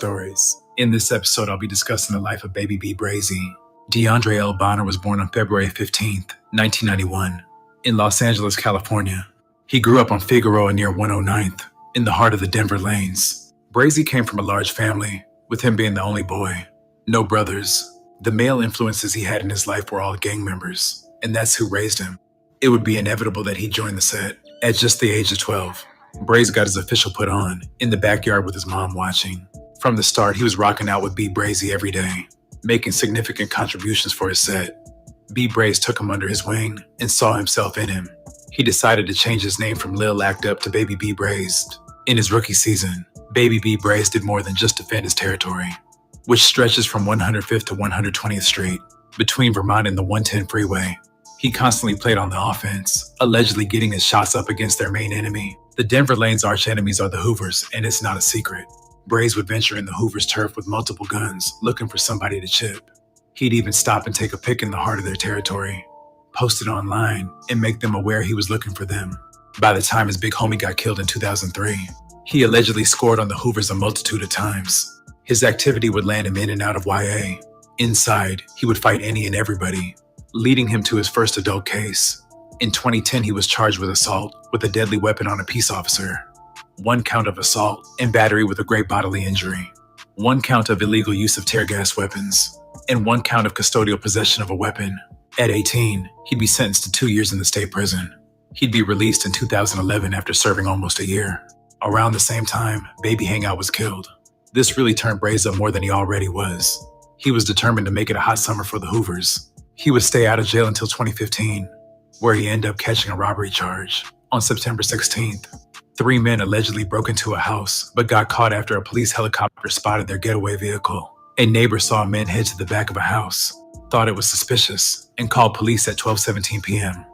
stories. In this episode, I'll be discussing the life of baby B-Brazy. DeAndre L. Bonner was born on February 15th, 1991, in Los Angeles, California. He grew up on Figueroa near 109th, in the heart of the Denver lanes. Brazy came from a large family, with him being the only boy. No brothers. The male influences he had in his life were all gang members, and that's who raised him. It would be inevitable that he joined the set at just the age of 12. Braze got his official put on in the backyard with his mom watching. From the start, he was rocking out with B-Brazy every day, making significant contributions for his set. B-Braze took him under his wing and saw himself in him. He decided to change his name from Lil Act Up to Baby B-Brazed. In his rookie season, Baby B-Braze did more than just defend his territory, which stretches from 105th to 120th Street, between Vermont and the 110 freeway. He constantly played on the offense, allegedly getting his shots up against their main enemy. The Denver lane's arch enemies are the Hoovers, and it's not a secret. Braze would venture in the Hoovers' turf with multiple guns, looking for somebody to chip. He'd even stop and take a pic in the heart of their territory, post it online, and make them aware he was looking for them. By the time his big homie got killed in 2003, he allegedly scored on the Hoovers a multitude of times. His activity would land him in and out of YA. Inside, he would fight any and everybody, leading him to his first adult case. In 2010, he was charged with assault with a deadly weapon on a peace officer, 1 count of assault and battery with a great bodily injury, 1 count of illegal use of tear gas weapons, and 1 count of custodial possession of a weapon. At 18, he'd be sentenced to 2 years in the state prison. He'd be released in 2011 after serving almost a year. Around the same time, Baby Hangout was killed. This really turned Braze up more than he already was. He was determined to make it a hot summer for the Hoovers. He would stay out of jail until 2015, where he ended up catching a robbery charge. On September 16th, 3 men allegedly broke into a house, but got caught after a police helicopter spotted their getaway vehicle. A neighbor saw men head to the back of a house, thought it was suspicious, and called police at 12:17 p.m.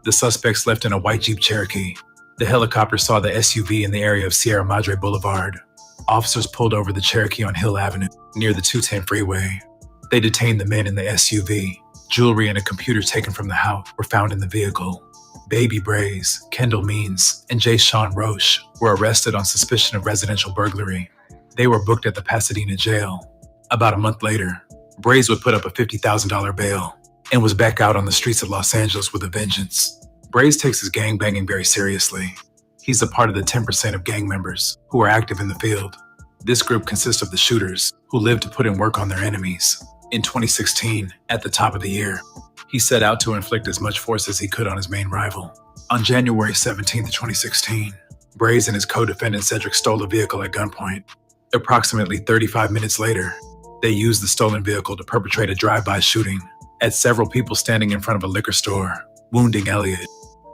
The suspects left in a white Jeep Cherokee. The helicopter saw the SUV in the area of Sierra Madre Boulevard. Officers pulled over the Cherokee on Hill Avenue, near the 210 freeway. They detained the men in the SUV. Jewelry and a computer taken from the house were found in the vehicle. Baby Braze, Kendall Means, and Jay Sean Roche were arrested on suspicion of residential burglary. They were booked at the Pasadena jail. About a month later, Braze would put up a $50,000 bail and was back out on the streets of Los Angeles with a vengeance. Braze takes his gangbanging very seriously. He's a part of the 10% of gang members who are active in the field. This group consists of the shooters who live to put in work on their enemies. In 2016, at the top of the year, he set out to inflict as much force as he could on his main rival. On January 17th, 2016, Braze and his co-defendant Cedric stole a vehicle at gunpoint. Approximately 35 minutes later, they used the stolen vehicle to perpetrate a drive-by shooting at several people standing in front of a liquor store, wounding Elliot.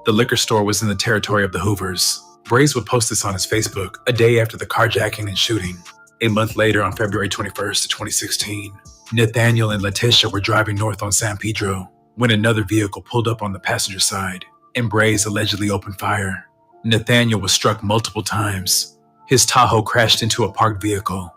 The liquor store was in the territory of the Hoovers. Braze would post this on his Facebook a day after the carjacking and shooting. A month later, on February 21st, 2016, Nathaniel and Letitia were driving north on San Pedro when another vehicle pulled up on the passenger side, and Braze allegedly opened fire. Nathaniel was struck multiple times. His Tahoe crashed into a parked vehicle.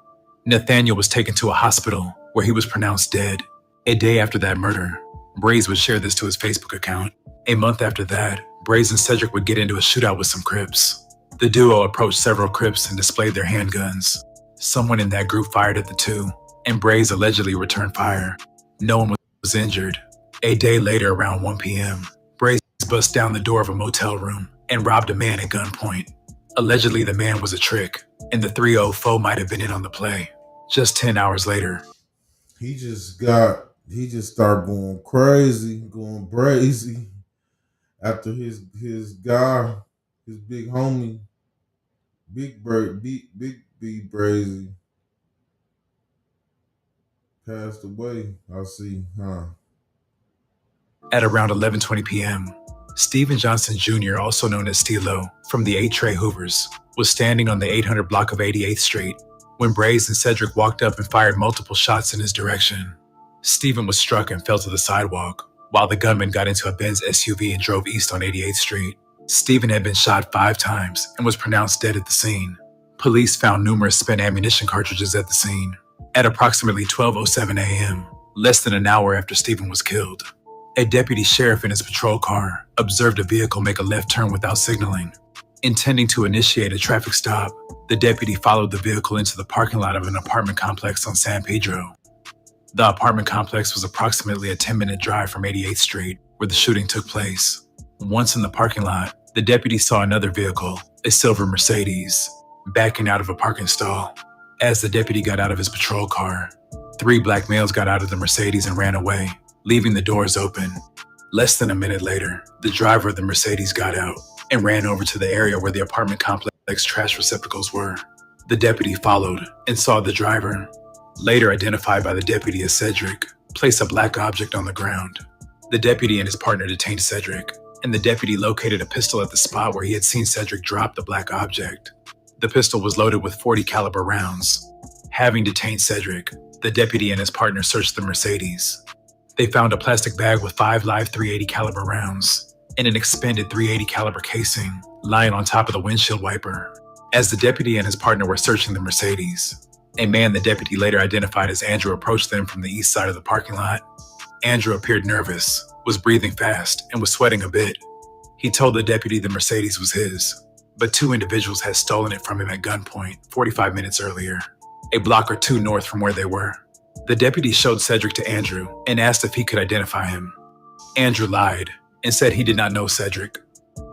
Nathaniel was taken to a hospital where he was pronounced dead. A day after that murder, Braze would share this to his Facebook account. A month after that, Braze and Cedric would get into a shootout with some Crips. The duo approached several Crips and displayed their handguns. Someone in that group fired at the two, and Braze allegedly returned fire. No one was injured. A day later, around 1 p.m., Braze bust down the door of a motel room and robbed a man at gunpoint. Allegedly, the man was a trick, and the 3-0 foe might have been in on the play. Just 10 hours later, he just started going crazy, going brazy after his guy, his big homie, Big B-Brazy passed away. I see, At around 11:20 p.m., Stephen Johnson Jr., also known as Stilo, from the 8-Tray Hoovers, was standing on the 800 block of 88th Street when Braze and Cedric walked up and fired multiple shots in his direction. Stephen was struck and fell to the sidewalk, while the gunman got into a Benz SUV and drove east on 88th Street. Stephen had been shot 5 times and was pronounced dead at the scene. Police found numerous spent ammunition cartridges at the scene. At approximately 12:07 a.m., less than an hour after Stephen was killed, a deputy sheriff in his patrol car observed a vehicle make a left turn without signaling. Intending to initiate a traffic stop, the deputy followed the vehicle into the parking lot of an apartment complex on San Pedro. The apartment complex was approximately a 10-minute drive from 88th Street, where the shooting took place. Once in the parking lot, the deputy saw another vehicle, a silver Mercedes, backing out of a parking stall. As the deputy got out of his patrol car, 3 black males got out of the Mercedes and ran away, leaving the doors open. Less than a minute later, the driver of the Mercedes got out and ran over to the area where the apartment complex trash receptacles were. The deputy followed and saw the driver, later identified by the deputy as Cedric, place a black object on the ground. The deputy and his partner detained Cedric, and the deputy located a pistol at the spot where he had seen Cedric drop the black object. The pistol was loaded with .40 caliber rounds. Having detained Cedric, the deputy and his partner searched the Mercedes. They found a plastic bag with 5 live .380 caliber rounds and an expended .380 caliber casing lying on top of the windshield wiper. As the deputy and his partner were searching the Mercedes, a man the deputy later identified as Andrew approached them from the east side of the parking lot. Andrew appeared nervous, was breathing fast, and was sweating a bit. He told the deputy the Mercedes was his, but 2 individuals had stolen it from him at gunpoint 45 minutes earlier, a block or 2 north from where they were. The deputy showed Cedric to Andrew and asked if he could identify him. Andrew lied and said he did not know Cedric.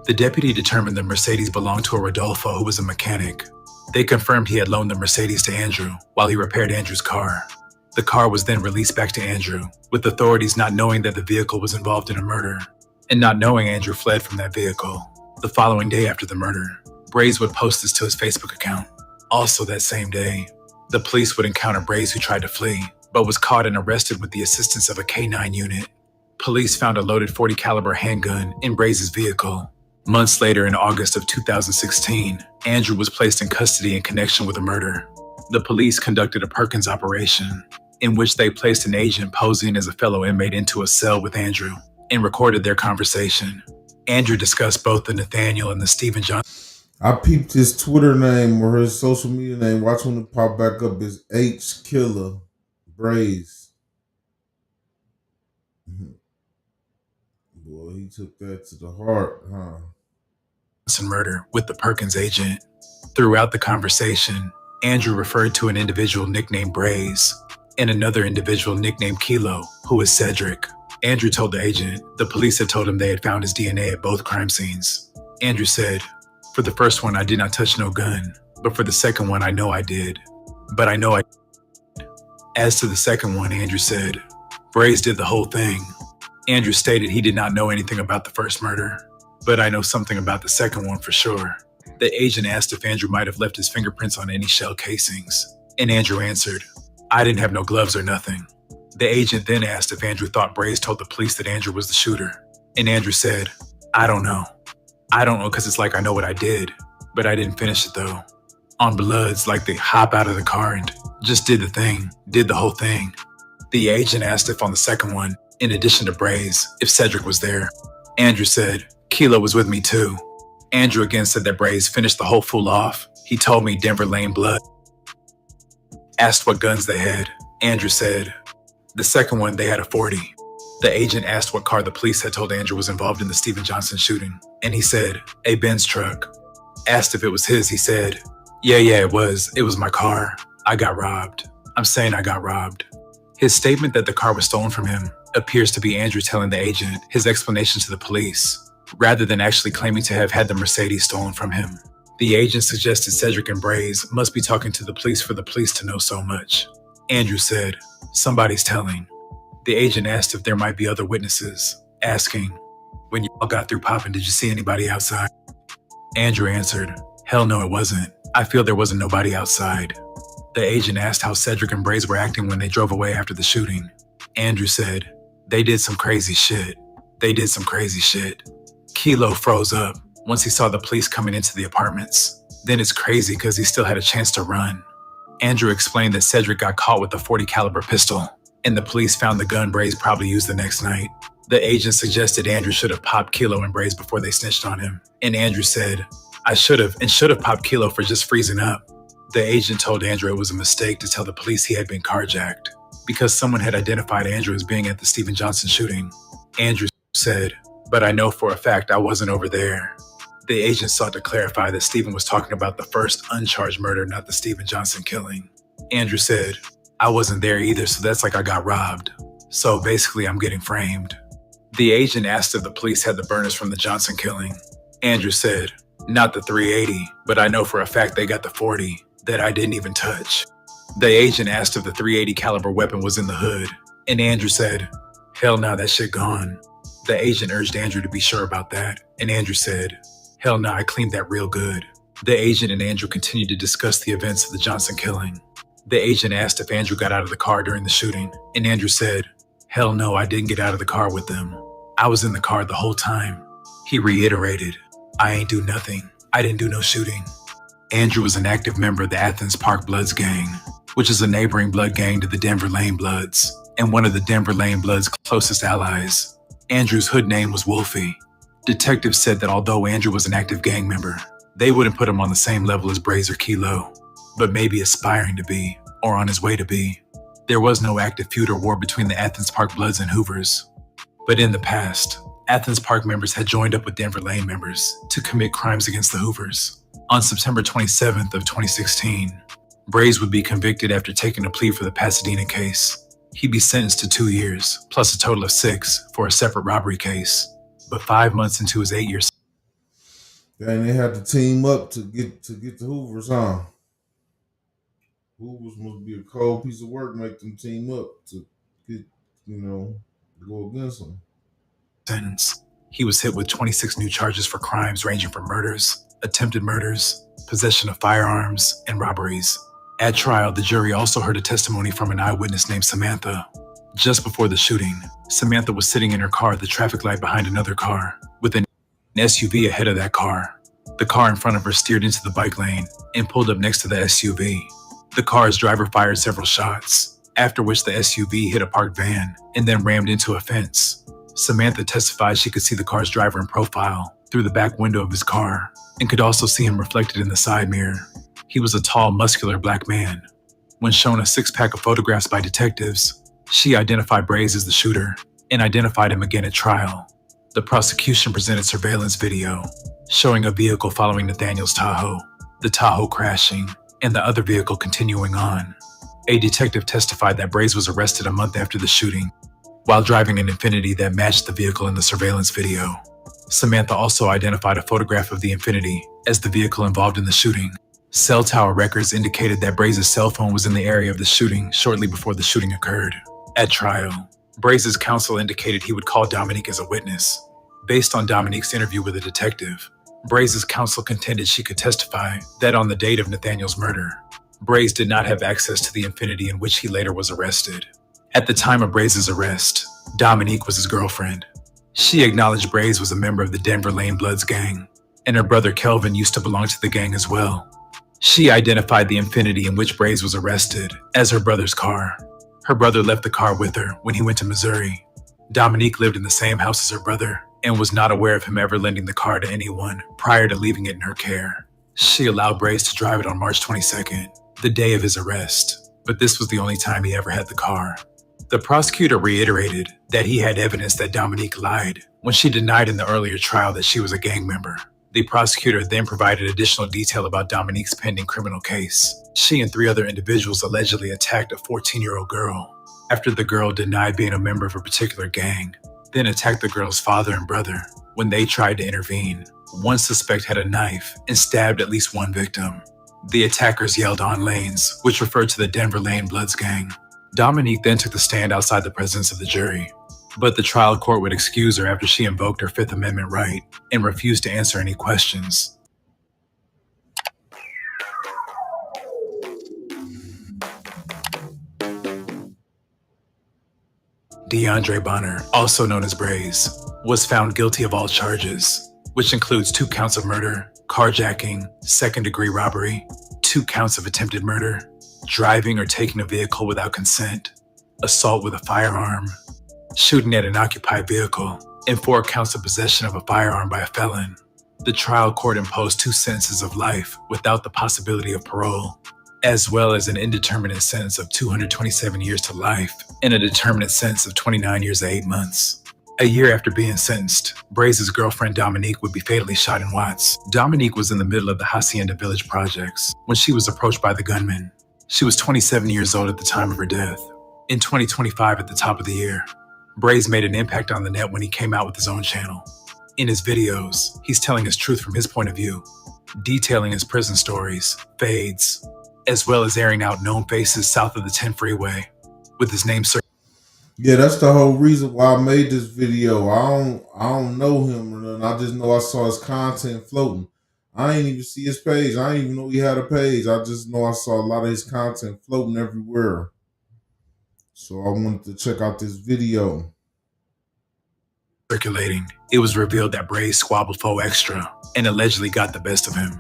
The deputy determined the Mercedes belonged to a Rodolfo who was a mechanic. They confirmed he had loaned the Mercedes to Andrew while he repaired Andrew's car. The car was then released back to Andrew, with authorities not knowing that the vehicle was involved in a murder, and not knowing Andrew fled from that vehicle. The following day after the murder, Braze would post this to his Facebook account. Also that same day, the police would encounter Braze, who tried to flee, but was caught and arrested with the assistance of a K-9 unit. Police found a loaded .40 caliber handgun in Braze's vehicle. Months later, in August of 2016, Andrew was placed in custody in connection with a murder. The police conducted a Perkins operation, in which they placed an agent posing as a fellow inmate into a cell with Andrew and recorded their conversation. Andrew discussed both the Nathaniel and the Stephen Johnson. I peeped his Twitter name or his social media name. Watch when it pop back up. Is H Killer Braze. Boy, he took that to the heart, huh? Murder with the Perkins agent. Throughout the conversation, Andrew referred to an individual nicknamed Braze and another individual nicknamed Kilo, who was Cedric. Andrew told the agent the police had told him they had found his DNA at both crime scenes. Andrew said, "For the first one, I did not touch no gun, but for the second one, I know I did. But I know I..." As to the second one, Andrew said, "Braze did the whole thing." Andrew stated he did not know anything about the first murder, but I know something about the second one for sure. The agent asked if Andrew might have left his fingerprints on any shell casings, and Andrew answered, "I didn't have no gloves or nothing." The agent then asked if Andrew thought Braze told the police that Andrew was the shooter, and Andrew said, "I don't know. I don't know because it's like I know what I did, but I didn't finish it though. On Bloods, like they hop out of the car and just did the thing, did the whole thing." The agent asked if on the second one, in addition to Braze, if Cedric was there. Andrew said, "Kilo was with me too." Andrew again said that Braze finished the whole fool off. He told me Denver Lane Blood. Asked what guns they had. Andrew said, the second one, they had a .40. The agent asked what car the police had told Andrew was involved in the Stephen Johnson shooting, and he said, a Benz truck. Asked if it was his, he said, yeah, it was my car. I got robbed. I'm saying I got robbed. His statement that the car was stolen from him appears to be Andrew telling the agent his explanation to the police, rather than actually claiming to have had the Mercedes stolen from him. The agent suggested Cedric and Braze must be talking to the police for the police to know so much. Andrew said, somebody's telling. The agent asked if there might be other witnesses, asking, when you all got through popping, did you see anybody outside? Andrew answered, hell no, it wasn't. I feel there wasn't nobody outside. The agent asked how Cedric and Braze were acting when they drove away after the shooting. Andrew said, they did some crazy shit. Kilo froze up once he saw the police coming into the apartments. Then it's crazy because he still had a chance to run. Andrew explained that Cedric got caught with a .40 caliber pistol, and the police found the gun Braze probably used the next night. The agent suggested Andrew should have popped Kilo and Braze before they snitched on him, and Andrew said, I should have popped Kilo for just freezing up. The agent told Andrew it was a mistake to tell the police he had been carjacked, because someone had identified Andrew as being at the Stephen Johnson shooting. Andrew said, but I know for a fact I wasn't over there. The agent sought to clarify that Stephen was talking about the first uncharged murder, not the Stephen Johnson killing. Andrew said, "I wasn't there either, so that's like I got robbed. So basically, I'm getting framed." The agent asked if the police had the burners from the Johnson killing. Andrew said, "Not the .380, but I know for a fact they got the .40 that I didn't even touch." The agent asked if the .380 caliber weapon was in the hood, and Andrew said, "Hell no, that shit gone." The agent urged Andrew to be sure about that, and Andrew said, "Hell no, I cleaned that real good." The agent and Andrew continued to discuss the events of the Johnson killing. The agent asked if Andrew got out of the car during the shooting, and Andrew said, "Hell no, I didn't get out of the car with them. I was in the car the whole time." He reiterated, "I ain't do nothing. I didn't do no shooting." Andrew was an active member of the Athens Park Bloods gang, which is a neighboring blood gang to the Denver Lane Bloods, and one of the Denver Lane Bloods' closest allies. Andrew's hood name was Wolfie. Detectives said that although Andrew was an active gang member, they wouldn't put him on the same level as Braze or Kilo, but maybe aspiring to be, or on his way to be. There was no active feud or war between the Athens Park Bloods and Hoovers. But in the past, Athens Park members had joined up with Denver Lane members to commit crimes against the Hoovers. On September 27th of 2016, Braze would be convicted after taking a plea for the Pasadena case. He'd be sentenced to 2 years, plus a total of 6 for a separate robbery case. But 5 months into his 8 years, and they had to team up to get the Hoovers on. Hoovers must be a cold piece of work, make them team up to get, go against them. Sentence. He was hit with 26 new charges for crimes ranging from murders, attempted murders, possession of firearms, and robberies. At trial, the jury also heard a testimony from an eyewitness named Samantha. Just before the shooting, Samantha was sitting in her car at the traffic light behind another car, with an SUV ahead of that car. The car in front of her steered into the bike lane and pulled up next to the SUV. The car's driver fired several shots, after which the SUV hit a parked van and then rammed into a fence. Samantha testified she could see the car's driver in profile through the back window of his car and could also see him reflected in the side mirror. He was a tall, muscular black man. When shown a 6-pack of photographs by detectives, she identified Braze as the shooter and identified him again at trial. The prosecution presented surveillance video showing a vehicle following Nathaniel's Tahoe, the Tahoe crashing, and the other vehicle continuing on. A detective testified that Braze was arrested a month after the shooting while driving an Infiniti that matched the vehicle in the surveillance video. Samantha also identified a photograph of the Infiniti as the vehicle involved in the shooting. Cell tower records indicated that Braze's cell phone was in the area of the shooting shortly before the shooting occurred. At trial, Braze's counsel indicated he would call Dominique as a witness. Based on Dominique's interview with a detective, Braze's counsel contended she could testify that on the date of Nathaniel's murder, Braze did not have access to the Infiniti in which he later was arrested. At the time of Braze's arrest, Dominique was his girlfriend. She acknowledged Braze was a member of the Denver Lane Bloods gang, and her brother Kelvin used to belong to the gang as well. She identified the Infiniti in which Braze was arrested as her brother's car. Her brother left the car with her when he went to Missouri. Dominique lived in the same house as her brother and was not aware of him ever lending the car to anyone prior to leaving it in her care. She allowed Braze to drive it on March 22nd, the day of his arrest, but this was the only time he ever had the car. The prosecutor reiterated that he had evidence that Dominique lied when she denied in the earlier trial that she was a gang member. The prosecutor then provided additional detail about Dominique's pending criminal case. She and 3 other individuals allegedly attacked a 14-year-old girl after the girl denied being a member of a particular gang, then attacked the girl's father and brother when they tried to intervene. One suspect had a knife and stabbed at least one victim. The attackers yelled "on lanes," which referred to the Denver Lane Bloods gang. Dominique then took the stand outside the presence of the jury, but the trial court would excuse her after she invoked her Fifth Amendment right and refused to answer any questions. DeAndre Bonner, also known as Braze, was found guilty of all charges, which includes 2 counts of murder, carjacking, second-degree robbery, 2 counts of attempted murder, driving or taking a vehicle without consent, assault with a firearm, shooting at an occupied vehicle, and 4 counts of possession of a firearm by a felon. The trial court imposed 2 sentences of life without the possibility of parole, as well as an indeterminate sentence of 227 years to life and a determinate sentence of 29 years and 8 months. A year after being sentenced, Braze's girlfriend Dominique would be fatally shot in Watts. Dominique was in the middle of the Hacienda Village projects when she was approached by the gunman. She was 27 years old at the time of her death. In 2025, at the top of the year, Braze made an impact on the net when he came out with his own channel. In his videos, he's telling his truth from his point of view, detailing his prison stories, fades, as well as airing out known faces south of the 10 freeway, with his name circled. Yeah, that's the whole reason why I made this video. I don't know him or nothing. I just know I saw his content floating. I ain't even see his page. I didn't even know he had a page. I just know I saw a lot of his content floating everywhere. So I wanted to check out this video. Circulating, it was revealed that Braze squabbled Faux Extra and allegedly got the best of him.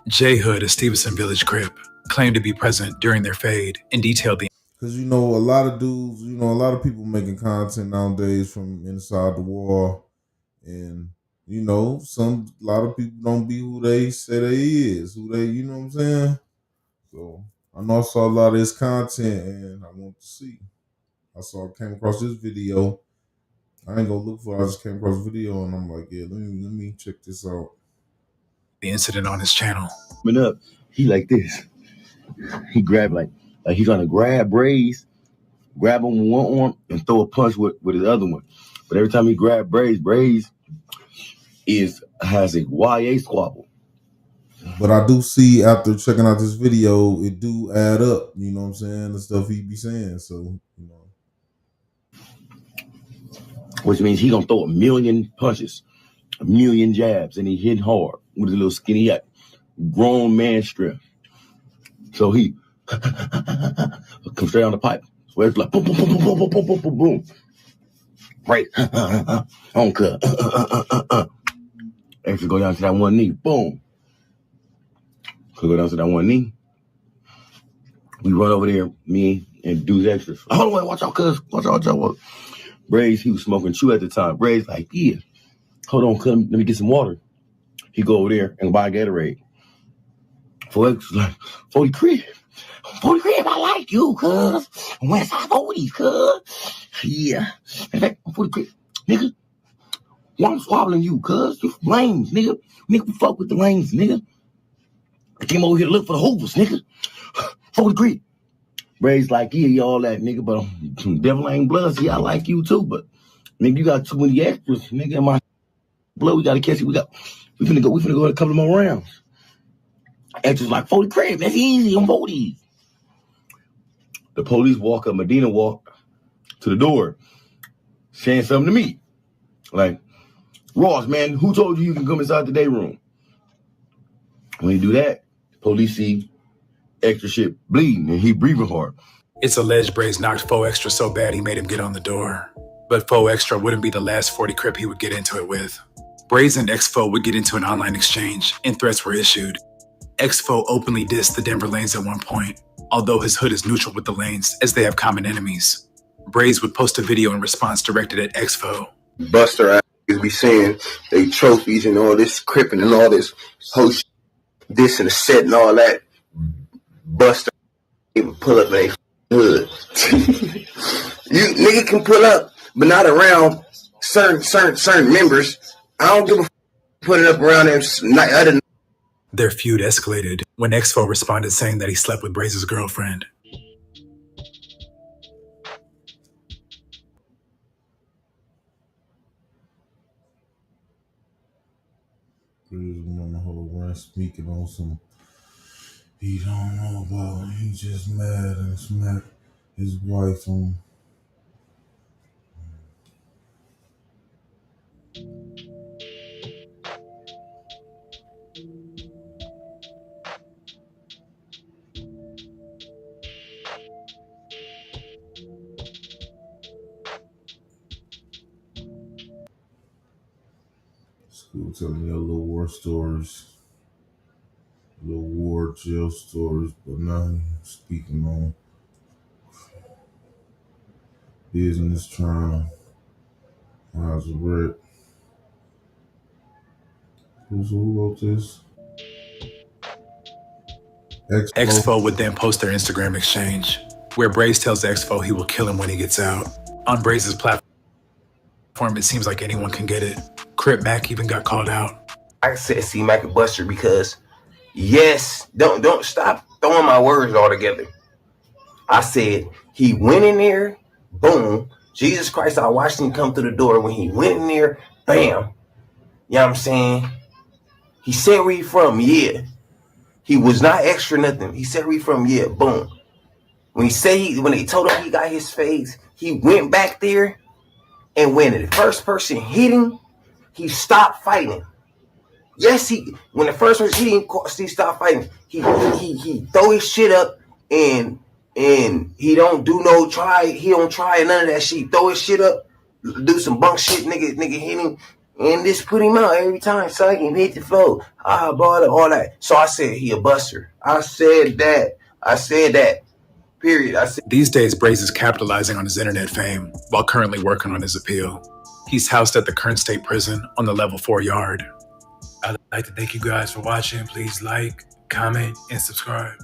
J Hood, a Stevenson Village Crip, claimed to be present during their fade and detailed the. Because, a lot of dudes, a lot of people making content nowadays from inside the wall. And, a lot of people don't be who they say they is, who they, you know what I'm saying? So I know I saw a lot of his content and I want to see. Came across this video. I ain't gonna look for it. I just came across the video and I'm like, yeah, let me check this out. The incident on his channel. Up, he like this. He grabbed like he's gonna grab Braze, grab him with one arm and throw a punch with his other one. But every time he grab Braze has a YA squabble. But I do see after checking out this video, it do add up, you know what I'm saying? The stuff he be saying. So, Which means he gonna throw a million punches, a million jabs, and he hitting hard with a little skinny grown man strength. So he comes straight on the pipe. So it's like boom, boom, boom, boom, boom, boom, boom, boom, boom. Right. On cut. Actually go down to that one knee. Boom. Could go down to that one knee. We run over there, me and Dude's Extras. Hold on, watch out, cuz. Watch out. Braze, he was smoking chew at the time. Braze like, yeah. Hold on, cuz, let me get some water. He go over there and buy a Gatorade. Folks like, 40 crib, I like you, cuz. West side 40s, cuz. Yeah. In fact, 40 crib, nigga. Why I'm squabbling you, cuz? You from lanes, nigga. Nigga, we fuck with the lanes, nigga. I came over here to look for the Hoovers, nigga. 40 crib. Braze like, yeah, all that, nigga, but devil ain't blood. See, I like you too, but nigga, you got too many extras, nigga. In my blood, we gotta catch it. We finna go a couple more rounds. Extras like 40 crib, that's easy on 40s. The police walk up, Medina walk to the door, saying something to me. Like, Ross, man, who told you can come inside the day room? When you do that, police see extra shit bleeding and he breathing hard. It's alleged Braze knocked Faux Extra so bad he made him get on the door. But Faux Extra wouldn't be the last 40 crip he would get into it with. Braze and X-Fo would get into an online exchange and threats were issued. X-Fo openly dissed the Denver lanes at one point, although his hood is neutral with the lanes as they have common enemies. Braze would post a video in response directed at X-Fo. Buster ass be saying they trophies and all this cripping and all this whole shit, this and the set and all that. Buster even pull up in a hood. You nigga can pull up, but not around certain members. I don't give a put it up around them. Their feud escalated when X-Fo responded saying that he slept with Braze's girlfriend. On the whole run speaking on some he don't know about. He just mad and smacked his wife on. School telling me a little war stories. Little war jail stories, but now he's speaking on business trying to how's it red. Who wrote this? X-Fo would then post their Instagram exchange, where Braze tells X-Fo he will kill him when he gets out. On Braze's platform, it seems like anyone can get it. Crip Mac even got called out. I said C Mac and Buster because yes, don't stop throwing my words all together. I said he went in there, boom. Jesus Christ, I watched him come through the door. When he went in there, bam. You know what I'm saying? He said where he from, yeah. He was not extra nothing. He said where he from, yeah, boom. When they told him he got his face, he went back there, and when the first person hit him, he stopped fighting. Yes, when the first person hit him, he stopped fighting. He throw his shit up and he don't do no try. He don't try none of that shit. He throw his shit up, do some bunk shit, nigga hit him, and this put him out every time. So he can hit the floor. All that. So I said he a buster. I said that. Period. I said. These days, Braze is capitalizing on his internet fame while currently working on his appeal. He's housed at the Kern State Prison on the level 4 yard. I'd like to thank you guys for watching. Please like, comment, and subscribe.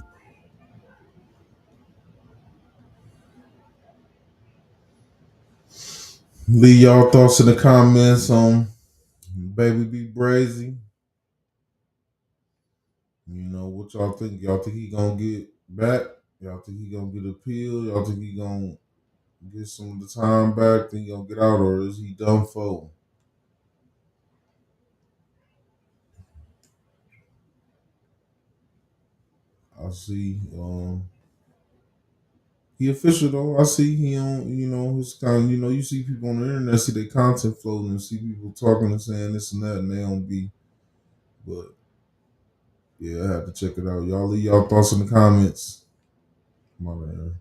Leave y'all thoughts in the comments on Baby B-Brazy. You know, what y'all think? Y'all think he gonna get back? Y'all think he gonna get appeal? Y'all think he gonna get some of the time back? Think he gonna get out, or is he done for? I see. He official though. I see he on. You know, his kind. You know, you see people on the internet see their content floating and see people talking and saying this and that, and they don't be. But yeah, I have to check it out. Y'all leave y'all thoughts in the comments. My man.